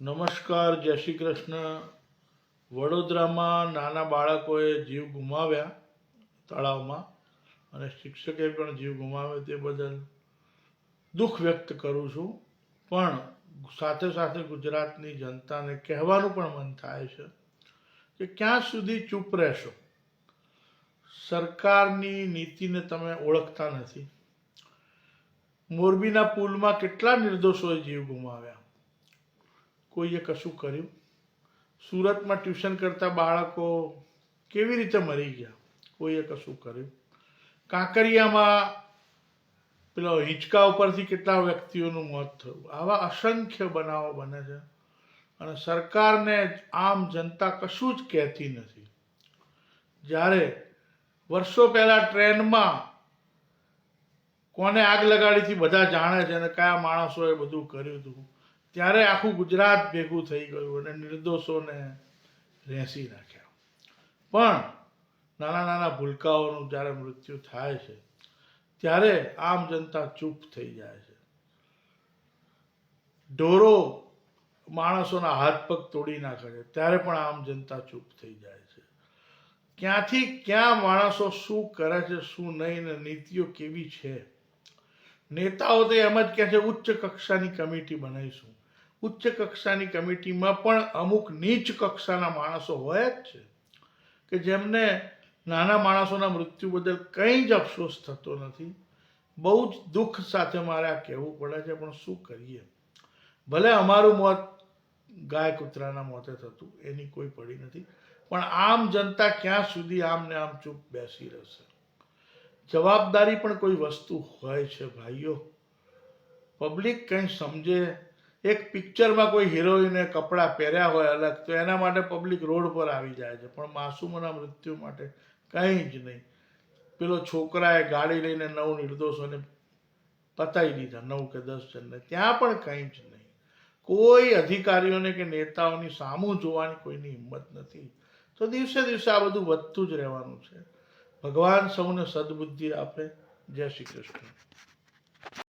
નમસ્કાર, જય શ્રી કૃષ્ણ. વડોદરામાં નાના બાળકોએ જીવ ગુમાવ્યા તળાવમાં, અને શિક્ષકે પણ જીવ ગુમાવ્યો. તે બદલ દુઃખ વ્યક્ત કરું છું. પણ સાથે સાથે ગુજરાતની જનતાને કહેવાનું પણ મન થાય છે કે ક્યાં સુધી ચૂપ રહેશો. સરકારની નીતિને તમે ઓળખતા નથી. મોરબીના પુલમાં કેટલા નિર્દોષોએ જીવ ગુમાવ્યા, કોઈએ કશું કર્યું? સુરતમાં ટ્યુશન કરતા બાળકો કેવી રીતે મરી ગયા, કોઈએ કશું કર્યું? કાંકરિયામાં પેલો હિંચકા ઉપરથી કેટલા વ્યક્તિઓનું મોત થયું. આવા અસંખ્ય બનાવો બને છે અને સરકારને આમ જનતા કશું જ કહેતી નથી. જ્યારે વર્ષો પહેલા ટ્રેનમાં કોને આગ લગાડીથી બધા જાણે છે અને કયા માણસોએ બધું કર્યું હતું, ત્યારે આખું ગુજરાત ભેગું થઈ ગયું અને નિર્દોષોને રેસી નાખ્યા. પણ નાના નાના ભૂલકાઓનું જ્યારે મૃત્યુ થાય છે ત્યારે આમ જનતા ચૂપ થઈ જાય છે. ઢોરો માણસોના હાથ પગ તોડી નાખે છે ત્યારે પણ આમ જનતા ચૂપ થઈ જાય છે. ક્યાંથી ક્યાં માણસો શું કરે છે શું નહીં ને નીતિઓ કેવી છે. નેતાઓ તો એમ જ કહે છે ઉચ્ચ કક્ષાની કમિટી બનાવીશું. ઉચ્ચ કક્ષાની કમિટીમાં પણ અમુક નીચ કક્ષાના માણસો હોય જ છે કે જેમને નાના માણસોના મૃત્યુ બદલ કંઈ જ અફસોસ થતો નથી. બહુ જ દુઃખ સાથે મારે આ કહેવું પડે છે, પણ શું કરીએ. ભલે અમારું મોત ગાય કૂતરાના મોતે થતું, એની કોઈ પડી નથી, પણ આમ જનતા ક્યાં સુધી આમ ને આમ ચૂપ બેસી રહેશે. જવાબદારી પણ કોઈ વસ્તુ હોય છે ભાઈઓ. પબ્લિક કંઈ સમજે. એક પિક્ચરમાં કોઈ હિરોઈને કપડાં પહેર્યા હોય અલગ, તો એના માટે પબ્લિક રોડ પર આવી જાય છે, પણ માસૂમોના મૃત્યુ માટે કંઈ જ નહીં. પેલો છોકરાએ ગાડી લઈને 9 નિર્દોષોને પતાવી દીધા, 9 કે 10 જણને, ત્યાં પણ કંઈ જ નહીં. કોઈ અધિકારીઓને કે નેતાઓની સામું જોવાની કોઈની હિંમત નથી. તો દિવસે દિવસે આ બધું વધતું જ રહેવાનું છે. ભગવાન સૌને સદબુદ્ધિ આપે. જય શ્રી કૃષ્ણ.